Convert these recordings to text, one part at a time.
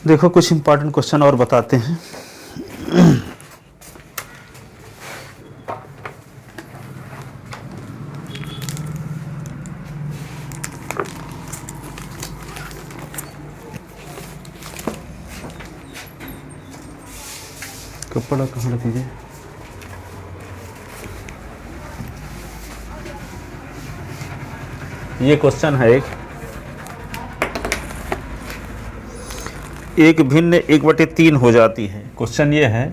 देखो कुछ important question और बताते हैं। कपड़ा कहाँ रखिए? ये क्वेश्चन है एक भिन्न 1/3 हो जाती है। क्वेश्चन ये है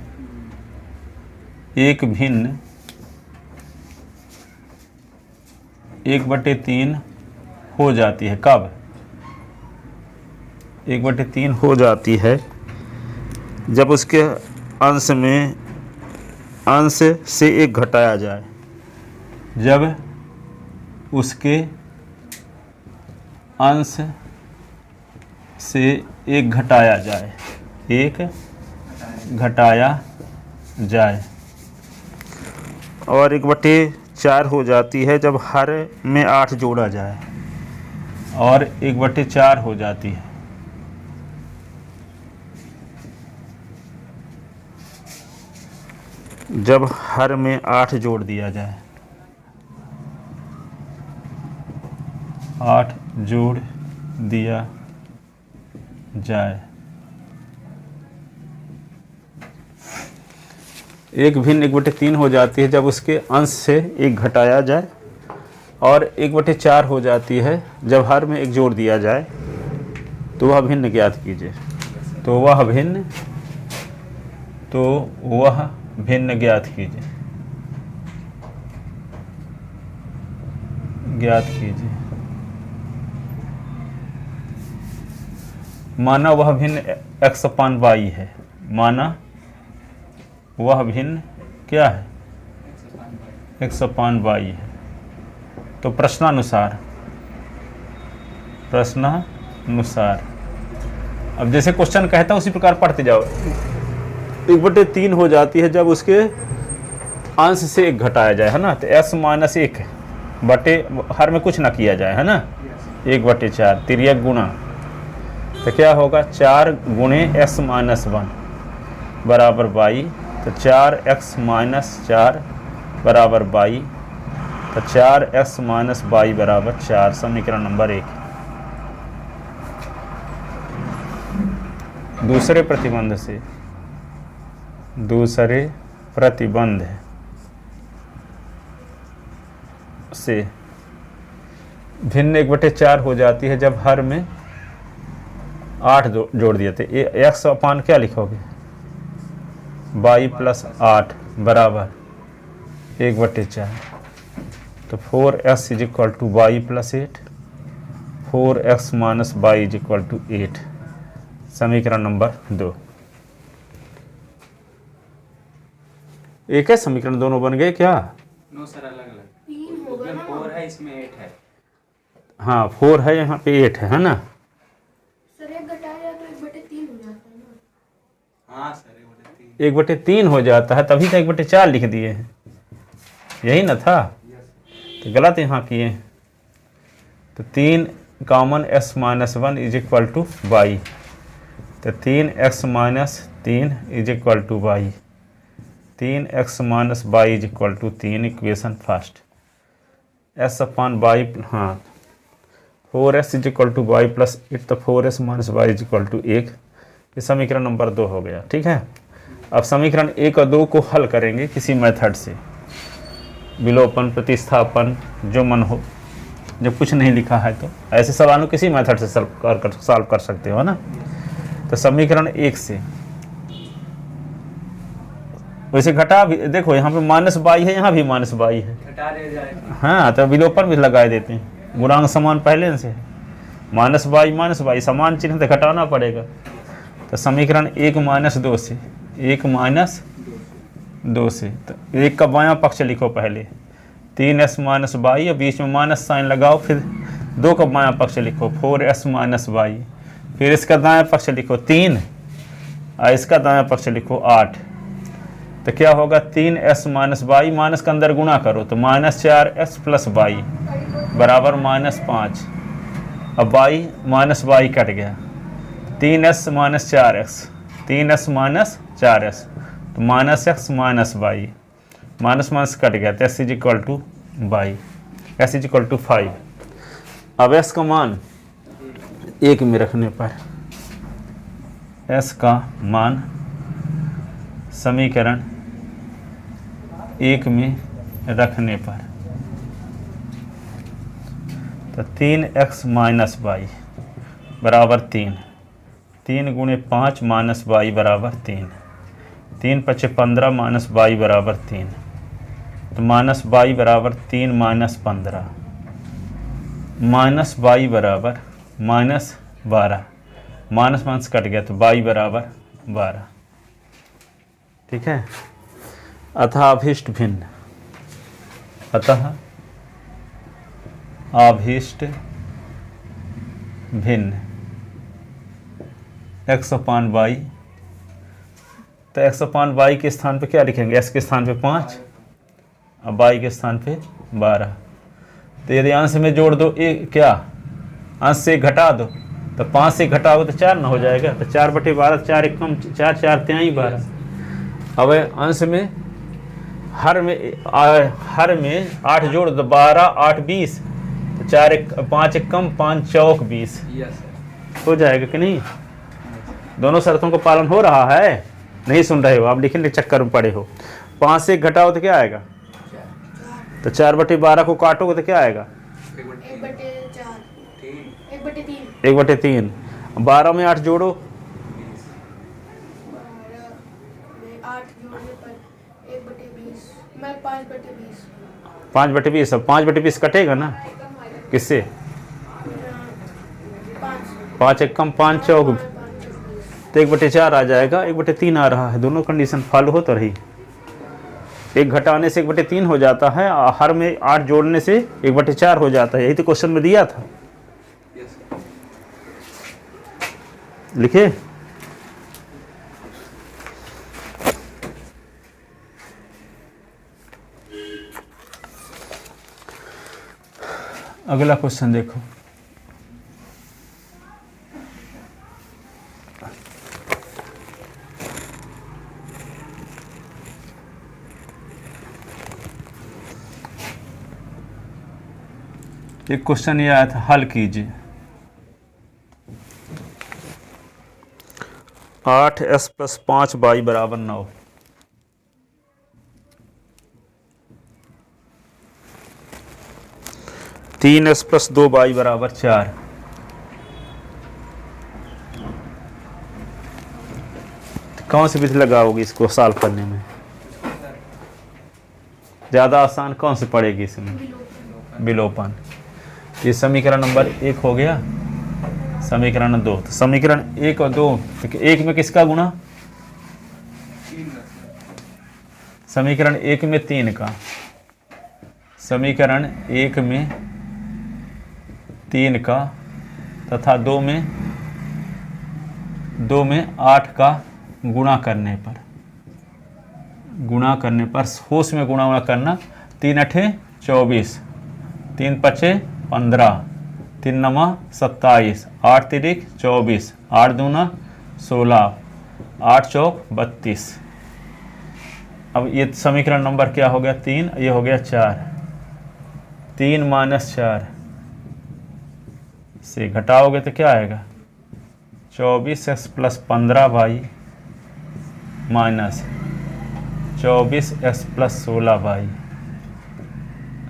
एक भिन्न 1/3 हो जाती है। कब 1/3 हो जाती है? जब उसके अंश में अंश से 1 घटाया जाए। जब उसके अंश से 1 घटाया जाए, 1 घटाया जाए। और 1/4 हो जाती है जब हर में 8 जोड़ा जाए। और 1/4 हो जाती है जब हर में 8 जोड़ दिया जाए। 8 जोड़ दिया जाए। एक भिन्न 1/3 हो जाती है जब उसके अंश से 1 घटाया जाए। और 1/4 हो जाती है जब हर में 1 जोड़ दिया जाए। तो वह भिन्न ज्ञात कीजिए। तो वह भिन्न ज्ञात कीजिए। माना वह भिन्न x/y है। माना वह भिन्न क्या है? x/y है। तो प्रश्नानुसार अब जैसे क्वेश्चन कहता है उसी प्रकार पढ़ते जाओ। 1/3 हो जाती है जब उसके अंश से 1 घटाया जाए, है ना। तो s-1 बटे हर में कुछ ना किया जाए, है ना। 1/4 तिर्यक गुणा। तो क्या होगा? 4 गुणे x-1 बराबर y। तो 4x-4 बराबर y। तो 4x-y बराबर 4। समीकरण नंबर 1। दूसरे प्रतिबंध से भिन्न 1/4 हो जाती है जब हर में 8 जोड़ दिए थे। x अपान क्या लिखोगे? y + 8 बराबर 1/4। तो 4x = y + 8। 4x - y = 8। समीकरण नंबर 2। एक है समीकरण, दोनों बन गए क्या? नो सर, अलग अलग। 4 है, इसमें 8 है। हाँ 4 है, यहाँ पे 8 है ना। सर 1 घटाया तो 1/3 हो जाता है ना। हाँ सर 1/3 हो जाता है, तभी तो 1/4 लिख दिए हैं। यही ना था, तो गलत यहाँ किए। तो 3 कॉमन x-1 = y। तो 3x - 3 = y। 3x - y = 3। Equation first. s/y, हाँ 4x = y + 8। तो 4x - y = 1। ये समीकरण नंबर 2 हो गया। ठीक है। अब समीकरण 1 और 2 को हल करेंगे किसी मेथड से। विलोपन, प्रतिस्थापन, जो मन हो। जब कुछ नहीं लिखा है तो ऐसे सवालों किसी मेथड से सॉल्व कर सकते हो ना। तो समीकरण 1 से वैसे घटा भी देखो, यहाँ पे -y है, यहाँ भी -y है। घटा दिया जाएगा। हाँ तो विलोपन भी लगा देते हैं। गुणांक समान पहले से है। -y समान चिन्ह तो घटाना पड़ेगा। तो समीकरण 1 - 2 से 1 - 2 से तो 1 का बायां पक्ष लिखो पहले। 3s - y और बीच में माइनस साइन लगाओ। फिर 2 का बायां पक्ष लिखो 4s - y। फिर इसका दायां पक्ष लिखो 3 और इसका दायां पक्ष लिखो 8। तो क्या होगा? 3s - y, माइनस के अंदर गुणा करो तो -4s + y बराबर -5। अब y कट गया 3s minus 4x, 3s minus 4s, तो minus x minus y, minus minus cut गया तो s is equal to y, s is equal to 5। अब s का मान 1 में रखने पर, s का मान समीकरण 1 में रखने पर, तो 3x माइनस वाई बराबर 3, 3 गुणे 5 माइनस वाई बराबर 3, 3 पचे 15 माइनस वाई बराबर 3, तो माइनस वाई बराबर 3 माइनस 15, माइनस वाई बराबर माइनस 12, माइनस माइनस कट गया तो वाई बराबर 12। ठीक है। अतः अभीष्ट भिन्न, अतः अभीष्ट भिन्न x अपान वाई, तो x अपान वाई के स्थान पे क्या लिखेंगे, s के स्थान पे 5 और y के स्थान पे 12। तो यदि अंश में जोड़ दो क्या अंश से घटा दो, तो 5 से घटाओ तो 4 ना हो जाएगा, तो 4/12, 4 एक कम 4, 4 3 12। अब अंश में हर में 8 जोड़ दो, 12 8 20, तो 4 एक 5 एक कम 5 चौक 20 हो जाएगा कि नहीं। दोनों शर्तों को पालन हो रहा है, नहीं सुन रहे हो आप, लिखने के चक्कर में पड़े हो। 5 से घटाओ तो क्या आएगा, तो 4/12 को काटोगे तो क्या आएगा, 1/3। 12 में 8 जोड़ो, 5/20, अब 5/20 कटेगा ना किससे, 5 एक कम 5 चौक, तो 1/4 आ जाएगा, 1/3 आ रहा है। दोनों कंडीशन फॉलो हो तो रही, 1 घटाने से 1/3 हो जाता है, हर में 8 जोड़ने से 1/4 हो जाता है। यही तो क्वेश्चन में दिया था, लिखे। अगला क्वेश्चन देखो, एक क्वेश्चन ये आया था, हल कीजिए। 8s + 5y बराबर 9, तीन एस प्लस 2y बराबर 4, कौन सी विधि लगाओगे इसको सॉल्व करने में, ज़्यादा आसान कौन सी पड़ेगी इसमें, विलोपन। ये समीकरण नंबर 1 हो गया, समीकरण 2, तो समीकरण 1 और 2, 1 में किसका गुणा, समीकरण 1 में 3 का, समीकरण 1 में 3 का तथा 2 में 8 का गुणा करने पर होश में गुणा करना, 3 8 24, 3 5 15, 3 9 27, 8 3 24, 8 2 16, 8 चौक 32। अब ये समीकरण नंबर क्या हो गया, 3, ये हो गया 4, 3 - 4 से घटाओगे तो क्या आएगा, 24x + 15y minus 24x + 16y,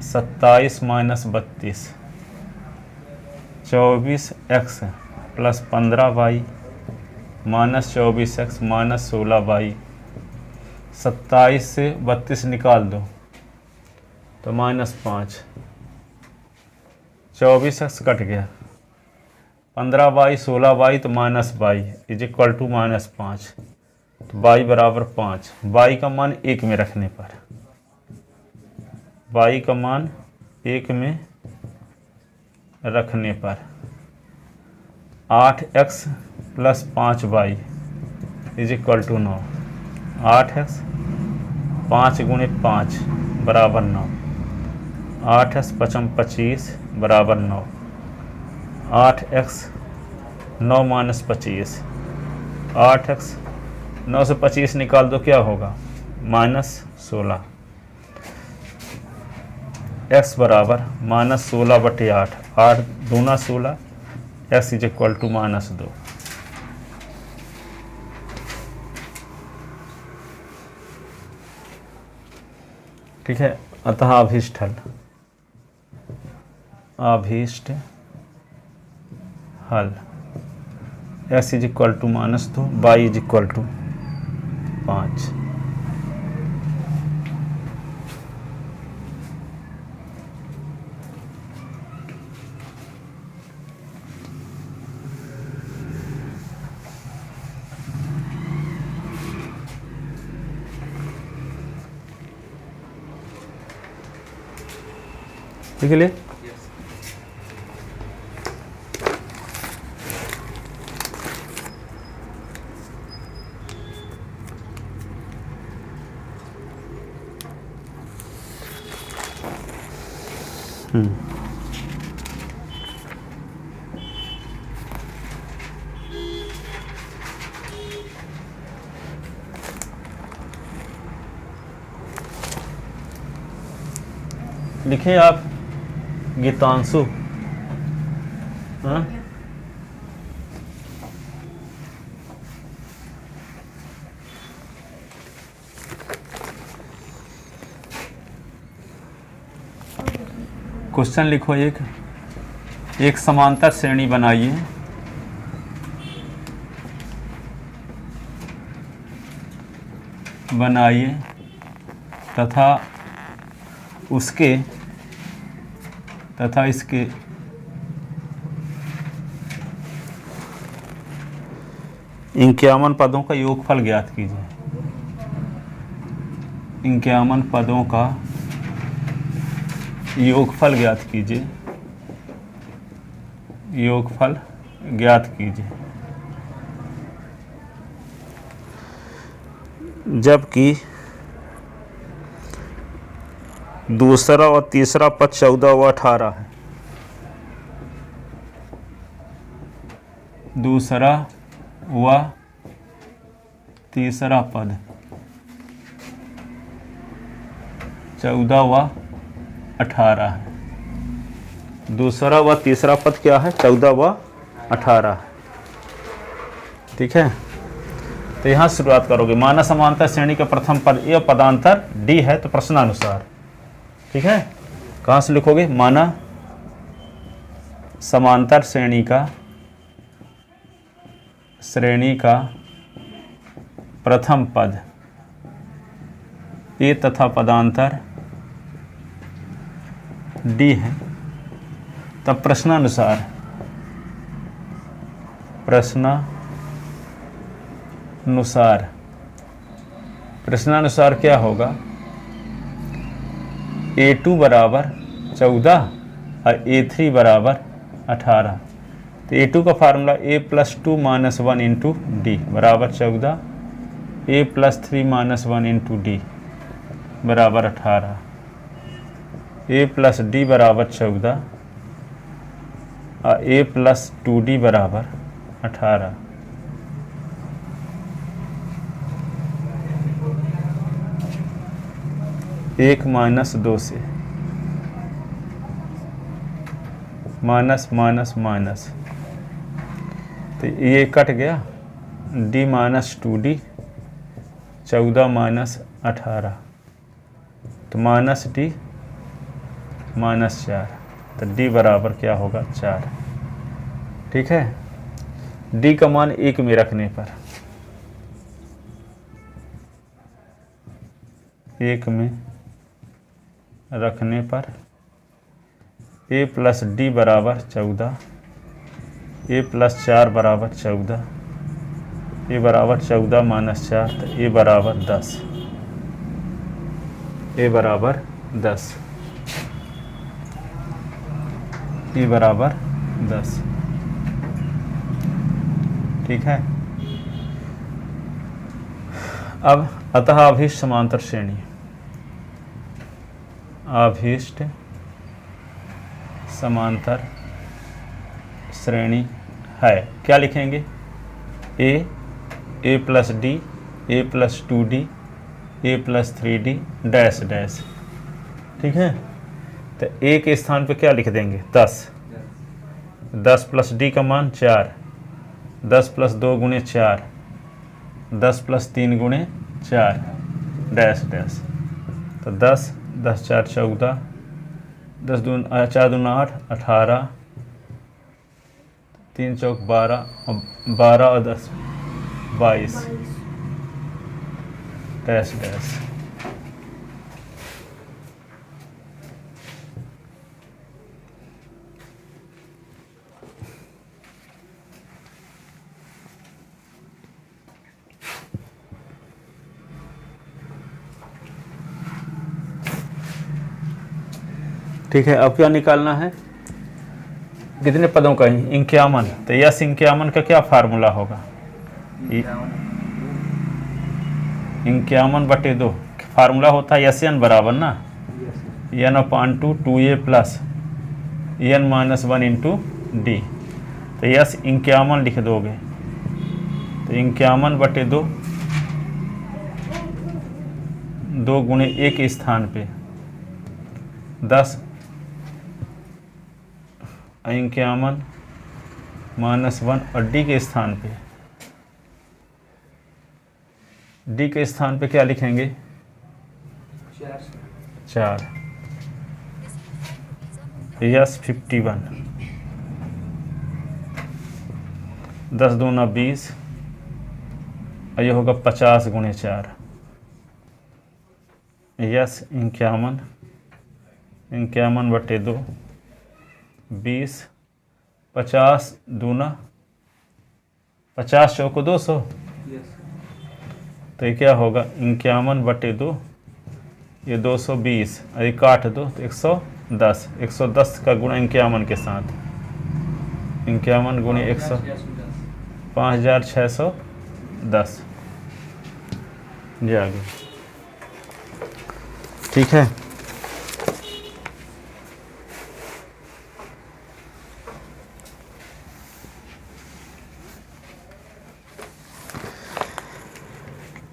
27 - 32, 24x + 15y minus 24x - 16y, 27 से 32 निकाल दो तो -5, 24x कट गया, 15y 16y तो -y इज इक्वल टू -5, तो y बराबर 5। y का मान 1 में रखने पर, y का मान 1 में रखने पर 8x + 5y is equal to 9, 8x 5 × 5 बराबर 9, 8x 5 × 25 बराबर 9, 8x 9 माइनस 25, 8x, 9 से 25 निकाल दो, क्या होगा? -16। x बराबर -16/8, 8 दूना 16, x इज इक्वल टू -2। ठीक है, अतः अभीष्ट हल, अभीष्ट हल x is equal to -2, y is equal to 5। लिख ले। लिखे आप गीतांशु। हाँ? क्वेश्चन लिखो, एक समांतर श्रेणी बनाइए तथा इसके इक्यावन पदों का योगफल ज्ञात कीजिए। 51 पदों का योगफल ज्ञात कीजिए, योगफल ज्ञात कीजिए। जबकि दूसरा और तीसरा पद 14 व 18 है। दूसरा व तीसरा पद 14 व 18 है। दूसरा व तीसरा पद क्या है? 14 व 18 है। ठीक है, तो यहाँ शुरुआत करोगे। माना समांतर श्रेणी का प्रथम पद ए, पदांतर डी है, तो प्रश्नानुसार। ठीक है, कहाँ से लिखोगे? माना समांतर श्रेणी का प्रथम पद ए तथा पदांतर डी है, तब प्रश्नानुसार क्या होगा? A2 बराबर 14 और A3 बराबर 18। तो A2 का फार्मूला A+2 - 1 इंटू डी बराबर 14, A+3 - 1 इंटू डी बराबर 18, A+D बराबर 14 और A+2D बराबर 18। एक -2 से माइनस, तो ये कट गया, D -2D, 14 - 18, तो -D -4, तो D बराबर क्या होगा? 4। ठीक है, D का मान 1 में रखने पर, 1 में रखने पर A+D बराबर 14, A+4 बराबर 14, A बराबर 14 - 4, तो A बराबर 10, A बराबर 10, A बराबर 10। ठीक है, अब अतः अभीष्ट समांतर श्रेणी, अभीष्ट समांतर श्रेणी है, क्या लिखेंगे? ए प्लस डी, ए प्लस 2d, ए प्लस 3d डैश डैश। ठीक है, तो ए के स्थान पे क्या लिख देंगे? 10। 10 प्लस डी का मान 4, 10 प्लस 2 गुणे 4, 10 प्लस 3 गुणे 4 डैश डैश। तो 10, 10 4 14, 10 दून 4 दूना 8 18, 3 चौक 12, 12 और 10 22 डैश डैश। ठीक है, अब क्या निकालना है? कितने पदों का? 51। तो यस 51 का क्या फार्मूला होगा? 51/2 फार्मूला होता है एस एन बराबर ना n/2 2a plus n-1 into d. तो यस 51 लिख दोगे, तो 51/2 2 गुणे ए के स्थान पे 10, 51 -1 और डी के स्थान पे, डी के स्थान पे क्या लिखेंगे? 4। यस 51, 10 दूना 20 और ये होगा 50 गुणे 4। यस 51, 51/2 20, 50 दूना 50 चौको 200। तो ये क्या होगा? 51/2 ये 220 और ये काट दो तो 110। 110 का गुणा 51 के साथ, 51 गुणे 100 5610 ये आ गया। ठीक है,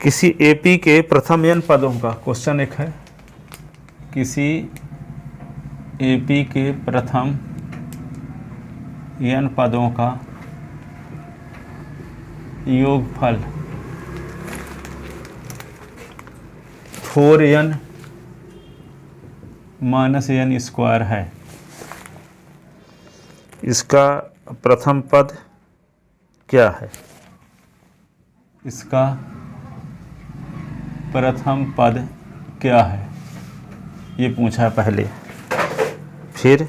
किसी एपी के प्रथम n पदों का क्वेश्चन एक है। किसी एपी के प्रथम n पदों का योगफल 4n माइनस n स्क्वायर है। इसका प्रथम पद क्या है? इसका प्रथम पद क्या है ये पूछा पहले। फिर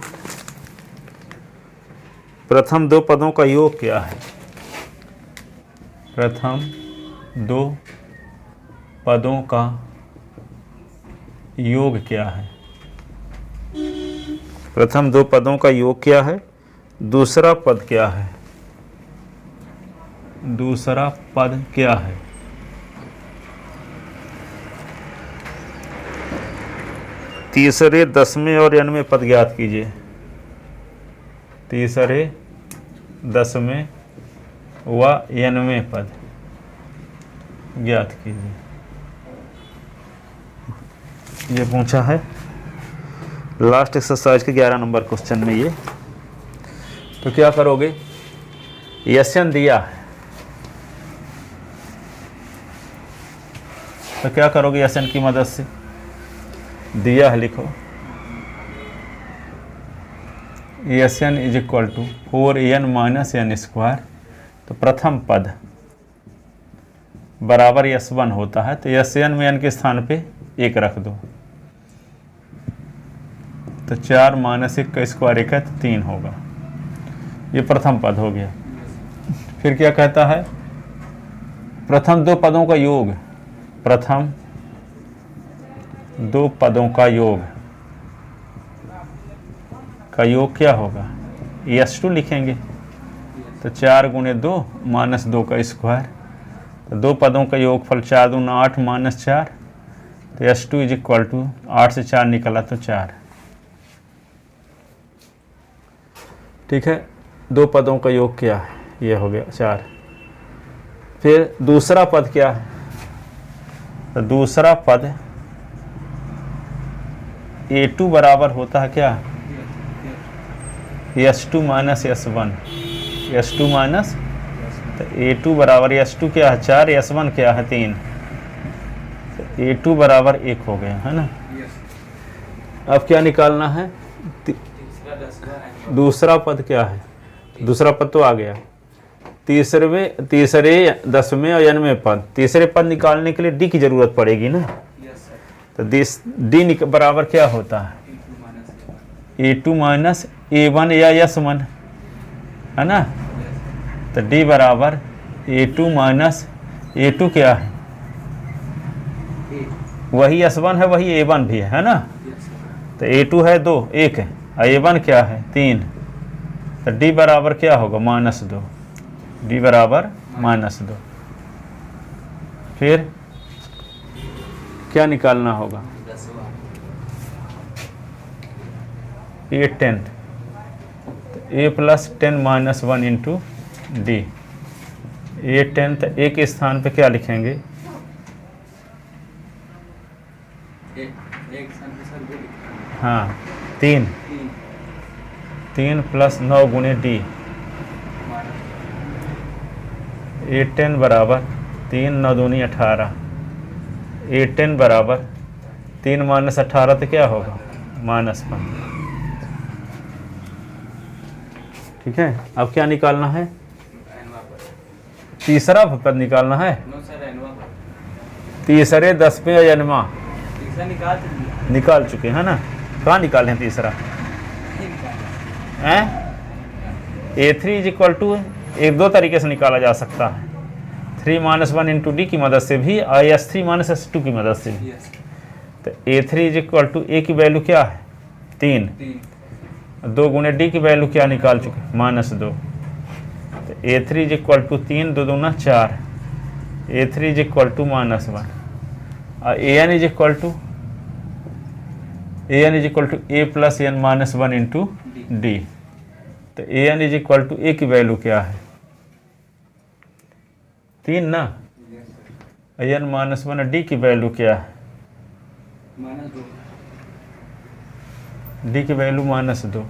प्रथम दो पदों का योग क्या है? प्रथम दो पदों का योग क्या है? प्रथम दो पदों का योग क्या है? दूसरा पद क्या है? दूसरा पद क्या है? तीसरे, 10वें और 90वें पद ज्ञात कीजिए। तीसरे, 10वें व 90वें पद ज्ञात कीजिए। ये पूछा है लास्ट एक्सरसाइज के 11 नंबर क्वेश्चन में ये। तो क्या करोगे? यशन दिया है तो क्या करोगे? यशन की मदद से दिया है, लिखो Sn is equal to 4n minus n square. तो प्रथम पद बराबर S1 होता है, तो Sn में n के स्थान पे 1 रख दो, तो 4 माइनस 1 का स्क्वायर 1 है तो 3 होगा। ये प्रथम पद हो गया। फिर क्या कहता है? प्रथम दो पदों का योग, प्रथम दो पदों का योग क्या होगा? S2 लिखेंगे, तो 4 गुणे 2 माइनस 2 का स्क्वायर। तो दो पदों का योगफल 4 दूना 8 माइनस 4, तो S2 इज इक्वल टू 8 से 4 निकला तो 4। ठीक है, दो पदों का योग क्या है? ये हो गया 4। फिर दूसरा पद क्या है? तो दूसरा पद a2 बराबर होता है क्या? s2 minus s1। s2 minus, तो a2 बराबर s2 क्या है 4, s1 क्या है 3, तो a2 बराबर 1 हो गया है ना। अब क्या निकालना है? दूसरा पद क्या है? दूसरा पद तो आ गया। तीसरे 10वें और n वें पद, तीसरे पद निकालने के लिए d की जरूरत पड़ेगी ना। तो d बराबर क्या होता है? a2 माइनस a1 या s1 है ना। तो d बराबर a2 माइनस a2 क्या है? वही s1 है, वही a1 भी है ना। तो a2 है 2, 1 है, और a1 क्या है 3। तो d बराबर क्या होगा? -2। d बराबर -2। फिर क्या निकालना होगा? a 10, तो a plus 10 minus 1 into D. a 10, तो a के स्थान पे क्या लिखेंगे? हाँ 3 प्लस 9 गुणे डी। a 10 बराबर 3, 9 दूनी 18। a 10 बराबर 3 माइनस 18 तो क्या होगा? -5। ठीक है। अब क्या निकालना है? तीसरा पद निकालना है। तीसरे 10वें और n निकाल चुके हैं ना। कहाँ निकाले हैं तीसरा? a3 इज इक्वल टू, एक दो तरीके से निकाला जा सकता है, 3 माइनस 1 इंटू डी की मदद से भी और s3 माइनस s2 की मदद से भी। तो a3 is equal to, a की वैल्यू क्या है 3, 2 गुणे डी की वैल्यू क्या निकाल चुके? -2। तो a3 इज इक्वल टू 3, 2 दूना 4, a3 इज इक्वल टू -1। और an is equal to a plus n minus 1 into d. तो an is equal to a की वैल्यू क्या है 3 ना, n माइनस 1, डी की वैल्यू क्या है? डी की value -2।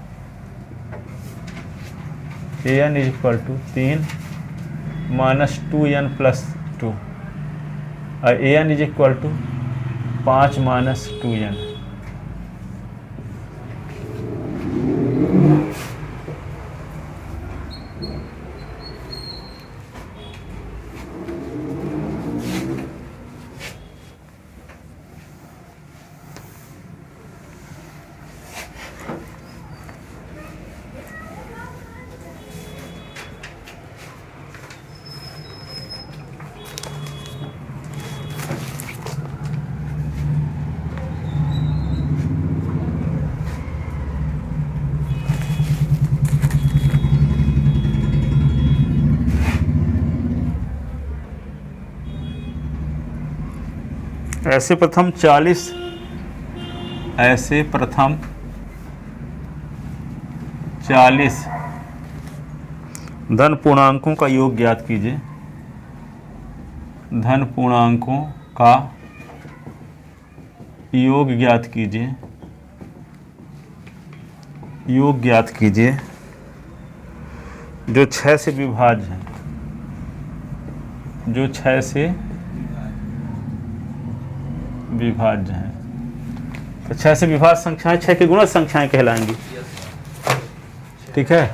an is equal to 3 minus 2n plus 2, और an is equal to 5 minus 2n। ऐसे प्रथम 40 धन पूर्णांकों का योग ज्ञात कीजिए। धन पूर्णांकों का योग ज्ञात कीजिए। योग ज्ञात कीजिए जो 6 से विभाज्य हैं, जो 6 से विभाज्य हैं। तो 6 से विभाज्य संख्याएं 6 की गुणज संख्याएं कहलाएंगी। ठीक है।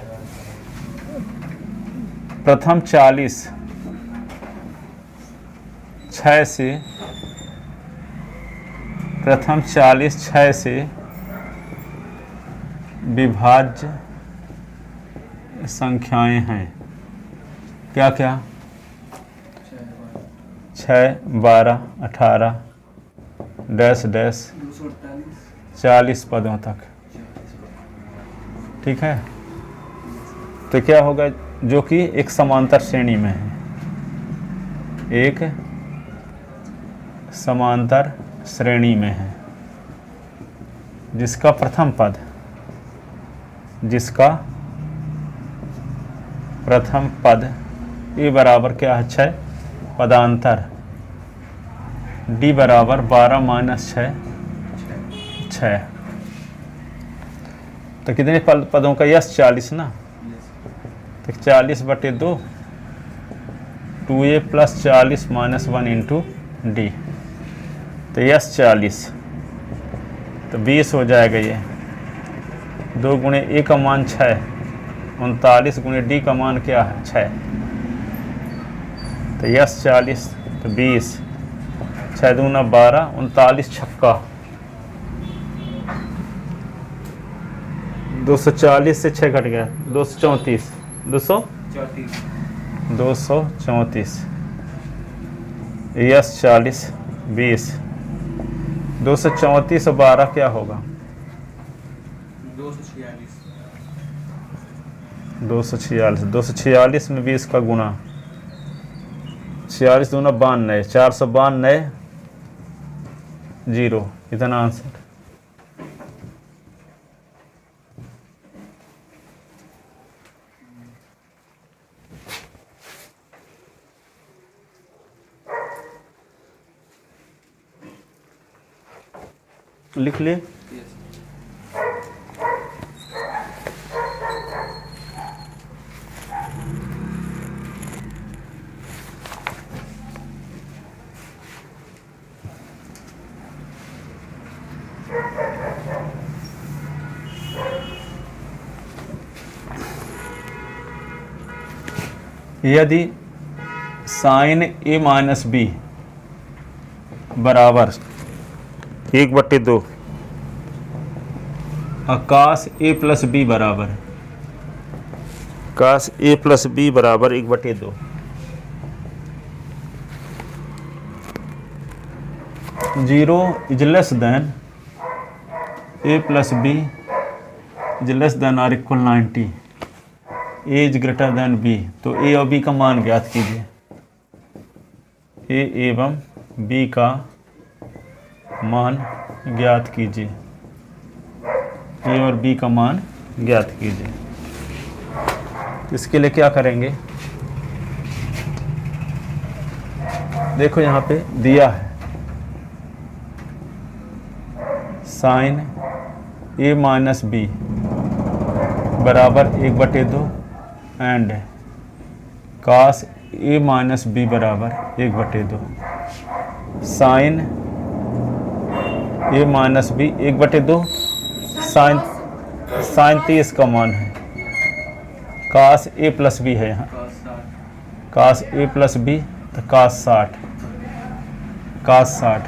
प्रथम 40 6 से, प्रथम 40 6 से विभाज्य संख्याएं हैं। क्या क्या? 6, 12, 18 डैश डैश 40 पदों तक। ठीक है। तो क्या होगा? जो कि एक समांतर श्रेणी में है, एक समांतर श्रेणी में है, जिसका प्रथम पद, जिसका प्रथम पद ए बराबर क्या है 6 पदांतर डी बराबर 12 माइनस 6 तो कितने पदों का यस 40 ना, तो 40/2 2a + 40 - 1 इंटू डी, तो यस 40 तो 20 हो जाएगा। ये 2 गुणे ए का मान 6, 39 गुणे डी का मान क्या है 6, तो यस 40 तो 20, 6 दूना 12, 39 छक्का 240 से 6 घट गया 234, 234 यस 40 20, 234 और 12 क्या होगा 246 में 20 का गुना 46 दूना 92, 492 0, इतना आंसर। लिख लिए। यदि साइन ए माइनस बी बराबर 1/2 आकाश ए प्लस बी बराबर है, काश ए प्लस बी बराबर 1/2 0 is less than a plus b is less than or equal 90, a is greater than b, तो ए और बी का मान ज्ञात कीजिए। ए एवं बी का मान ज्ञात कीजिए, ए और बी का मान ज्ञात कीजिए। इसके लिए क्या करेंगे, देखो यहाँ पे दिया है साइन ए माइनस बी बराबर 1/2 and cos a minus b बराबर 1/2। साइन ए माइनस बी 1/2 साइन 30 का मान है, कास ए प्लस बी है यहाँ, कास ए प्लस बी तो कास 60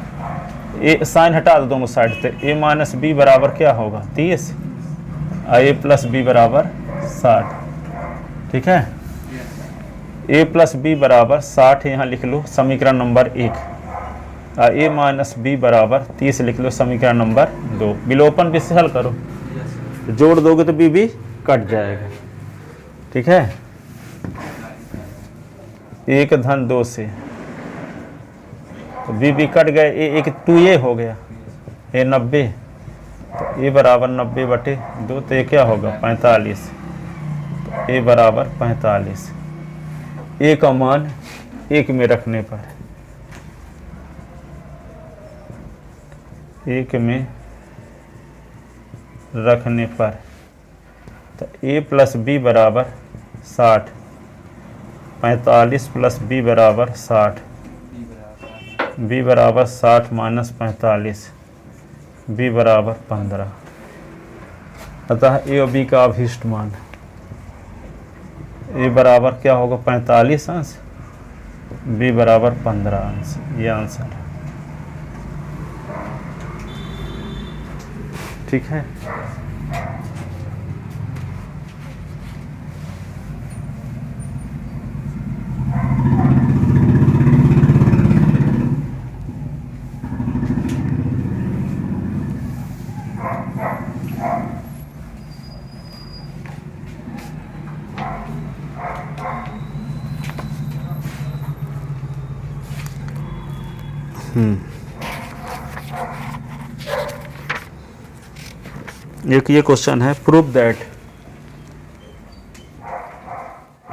ए साइन हटा दो दोनों साइड से, ए माइनस बी बराबर क्या होगा 30 और ए प्लस बी बराबर 60, ठीक है। ए प्लस बी बराबर 60 यहाँ लिख लो समीकरण नंबर 1, और ए माइनस बी बराबर 30 लिख लो समीकरण नंबर 2। विलोपन भी से हल करो, जोड़ दोगे तो बी भी कट जाएगा, ठीक है। 1 धन 2 से तो बी कट गए, ए 2a हो गया, ए 90, तो ए बराबर 90/2, तो ये क्या होगा 45, तो ए बराबर 45। ए का मान 1 में रखने पर, 1 में रखने पर तो ए प्लस बी बराबर 60, 45 प्लस बी बराबर 60, बी बराबर 60 माइनस 45, बी बराबर 15। अतः ए और बी का अभीष्ट मान ए बराबर क्या होगा 45 अंश, बी बराबर 15 अंश, ये आंसर है, ठीक है। एक ये क्वेश्चन है, prove that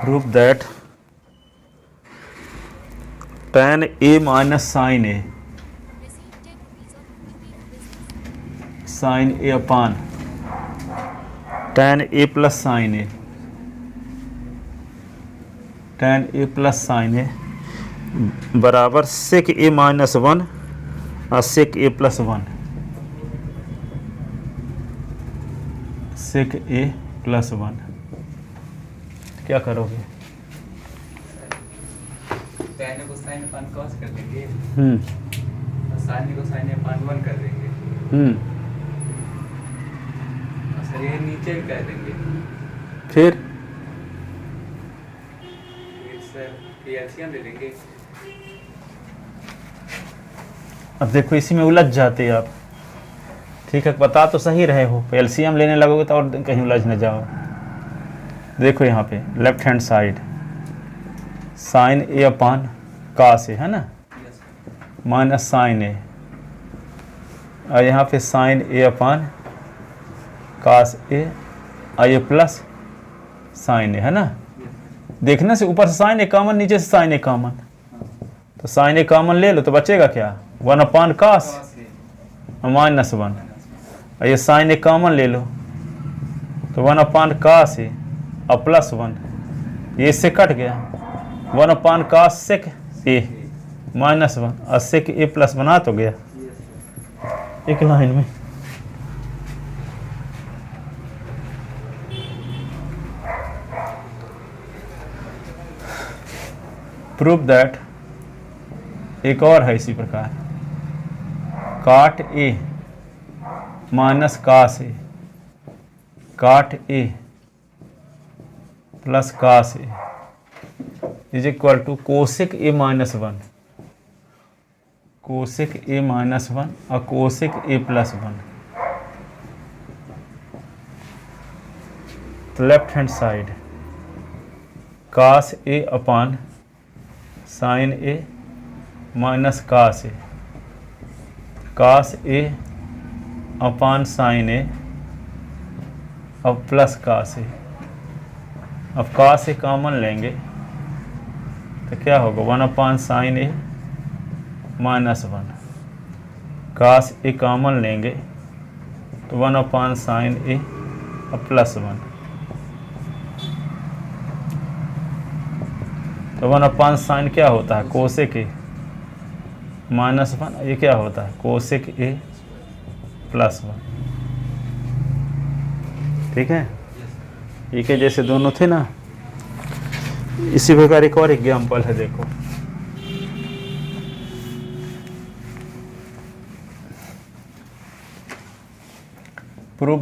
prove that tan a minus sine A, sine A upon tan a plus sine A, tan a plus sine A बराबर सेक a माइनस 1 और sec a plus 1, sec a plus 1। क्या करोगे? tan को sin upon cos कर देंगे हम्म और sin को sin अपान 1 कर देंगे और सर ये नीचे कर देंगे। फिर सर ये एलसीएम ले लेंगे। अब देखो इसी में उलझ जाते आप। ठीक है, बता तो सही रहे हो, एलसीएम लेने लगोगे तो और कहीं उलझ न जाओ। देखो यहाँ पे left hand side sign A अपान कास ए है ना, माइनस साइन ए, और यहाँ पे साइन ए अपान कास ए और ये प्लस साइन ए है ना। देखने से ऊपर से साइन ए कॉमन, नीचे से साइन ए कॉमन, तो साइन ए कॉमन ले लो तो बचेगा क्या? 1 अपान कास माइनस 1, और ये साइन ए कॉमन ले लो तो 1 अपान कास ए और प्लस 1, ये इससे कट गया 1 अपान कास सेक ए माइनस 1 और सेक ए प्लस बना तो गया एक लाइन में। प्रूव दैट एक और है इसी प्रकार, काट ए minus cos A, cot A plus cos A is equal to cosec A minus 1, cosec A minus 1 और कोसेक ए प्लस 1। तो left hand side cos A upon sine A minus cos A, cos A upon sine A अब plus cos ए। अब कास ए common लेंगे तो क्या होगा? 1 upon sine ए minus 1, कास ए common लेंगे तो 1 अपान साइन ए और प्लस 1, तो 1 अपान साइन क्या होता है? कोसेक ए माइनस 1, ये क्या होता है? Cosec A plus 1। ठीक है, ये के जैसे दोनों थे ना, इसी प्रकार एक और एग्जाम्पल है। देखो प्रूव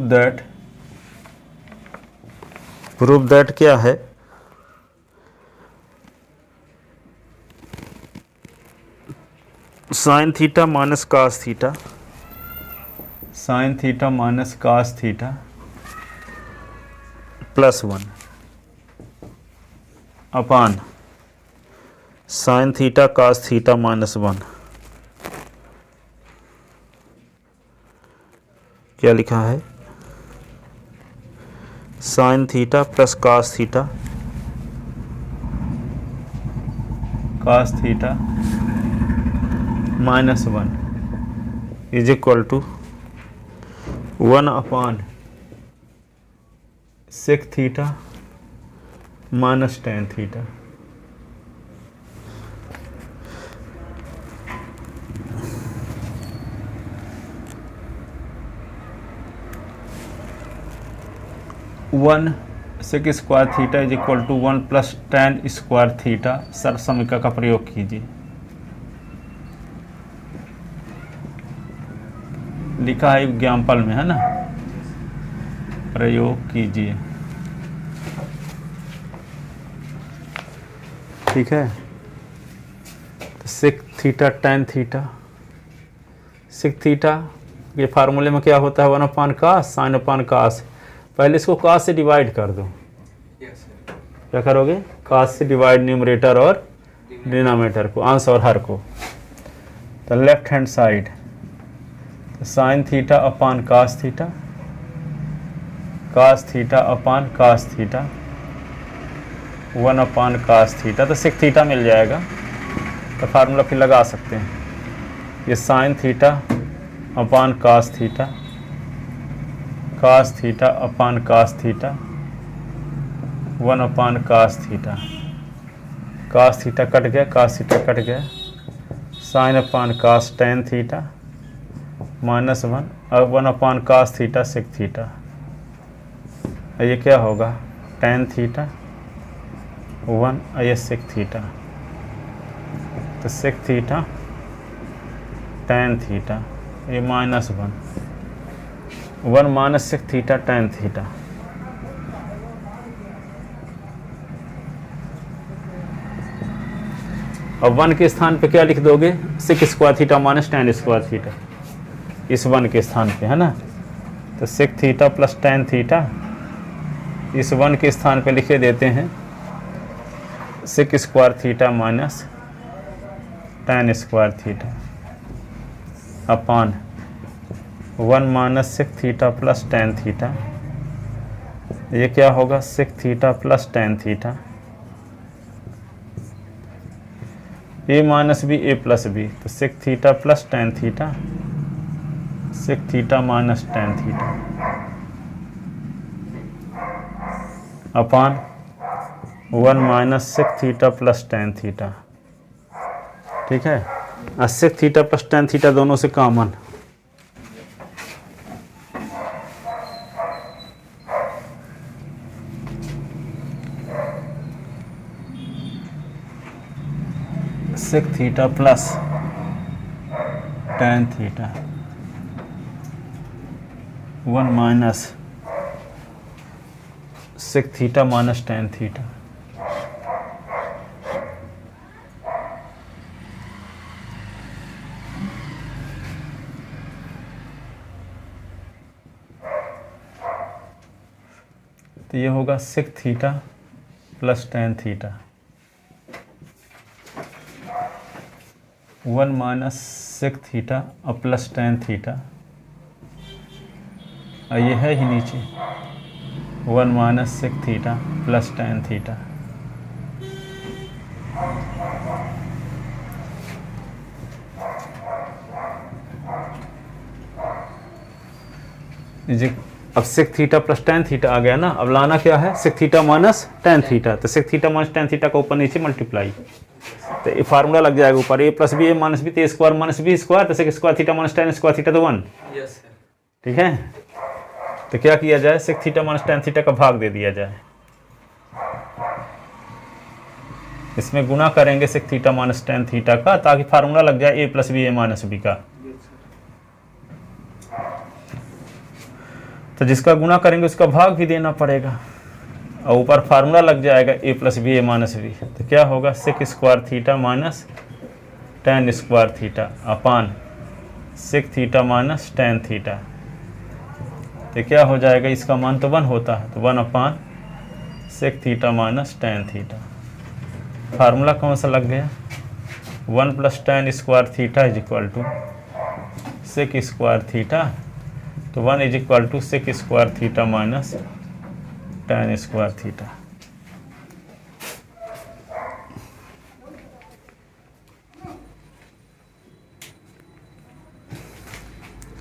दैट क्या है? Sine theta minus cos theta, sine theta minus cos theta plus 1 upon sine theta cos theta minus 1। क्या लिखा है? Sine theta plus cos theta, cos theta minus 1 is equal to 1 upon sec theta minus tan theta. One sec square theta is equal to 1 plus tan square theta. सर्व समीकरण का प्रयोग कीजिए। लिखा है एग्जाम्पल में, है ना, प्रयोग कीजिए। ठीक है, तो sec theta tan theta, sec theta ये फार्मूले में क्या होता है? 1 अपान कास साइन अपान कास। पहले इसको कास से डिवाइड कर दो। क्या करोगे? कास से डिवाइड न्यूमरेटर और डिनोमिनेटर को, अंश और हर को। तो left hand side sine theta upon cos theta, cos theta upon cos theta 1/cos theta, तो sec थीटा मिल जाएगा। तो फार्मूला फिर लगा सकते हैं, ये sin theta upon cos theta, cos theta upon cos theta, 1/cos theta, cos theta cut गया, cos थीटा कट गया, sin upon cos tan theta -1 और 1/cos थीटा sec थीटा। ये क्या होगा, tan थीटा 1 और ये sec थीटा, तो sec theta tan theta, ये -1 minus sec theta tan theta. अब 1 के स्थान पे क्या लिख दोगे, sec square theta minus tan square theta, इस 1 के स्थान पे, है ना। तो sec theta plus tan theta, इस 1 के स्थान पे लिखे देते हैं sec square theta minus tan square theta upon 1 minus sec theta plus tan theta. ये क्या होगा, sec theta plus tan theta, a minus b a plus b, तो sec theta plus tan theta, sec theta minus tan theta upon 1 minus sec theta plus tan theta. ठीक है, और sec theta plus tan theta दोनों से common, sec theta plus tan theta 1 minus sec theta minus tan theta. तो ये होगा sec theta plus tan theta 1 minus sec theta और plus tan theta, और ये है ही नीचे 1 minus sec theta plus tan theta. अब sec theta plus tan theta आ गया ना। अब लाना क्या है, sec theta minus tan theta, तो sec theta minus tan theta का ऊपर नीचे मल्टीप्लाई, तो ये फार्मूला लग जाएगा ऊपर a plus b, a minus b, तो स्क्वायर माइनस बी स्क्वायर, तो sec square theta minus tan square theta तो 1। Yes sir. ठीक है, तो क्या किया जाए, sec theta minus tan theta का भाग दे दिया जाए, इसमें गुना करेंगे sec theta minus tan theta का, ताकि फार्मूला लग जाए a plus b, a minus b का। तो जिसका गुना करेंगे उसका भाग भी देना पड़ेगा, और ऊपर फार्मूला लग जाएगा a plus b, a minus b. तो क्या होगा, sec square theta minus tan square theta upon sec theta minus tan theta. तो क्या हो जाएगा, इसका मान तो 1 होता है, तो 1 upon sec theta minus tan theta. Formula कौन सा लग गया, 1 plus tan square theta is equal to sec square theta, तो 1 is equal to sec square theta minus tan square theta.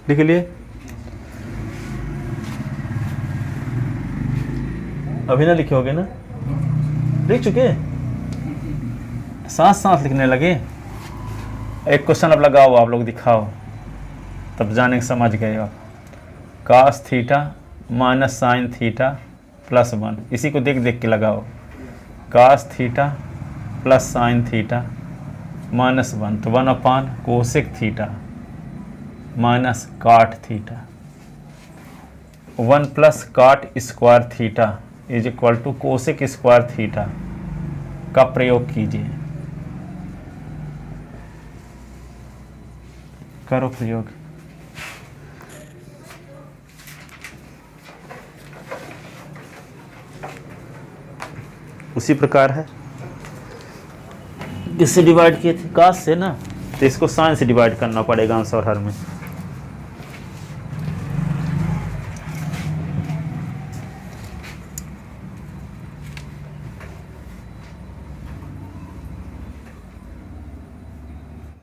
लिख लिए, अभी ना लिखे होगे ना, लिख चुके, साथ साथ लिखने लगे। एक क्वेश्चन अब लगाओ, आप लोग दिखाओ, तब जाने के समझ गए आप। cos theta minus sine theta plus 1, इसी को देख देख के लगाओ, cos theta plus sine theta minus 1, तो 1 upon cosec theta minus cot theta, 1 plus cot square theta is equal to cosec square theta का प्रयोग कीजिए। करो प्रयोग। उसी प्रकार है, किससे डिवाइड किए थे, कास से ना, तो इसको साइन से डिवाइड करना पड़ेगा आंसर हर में।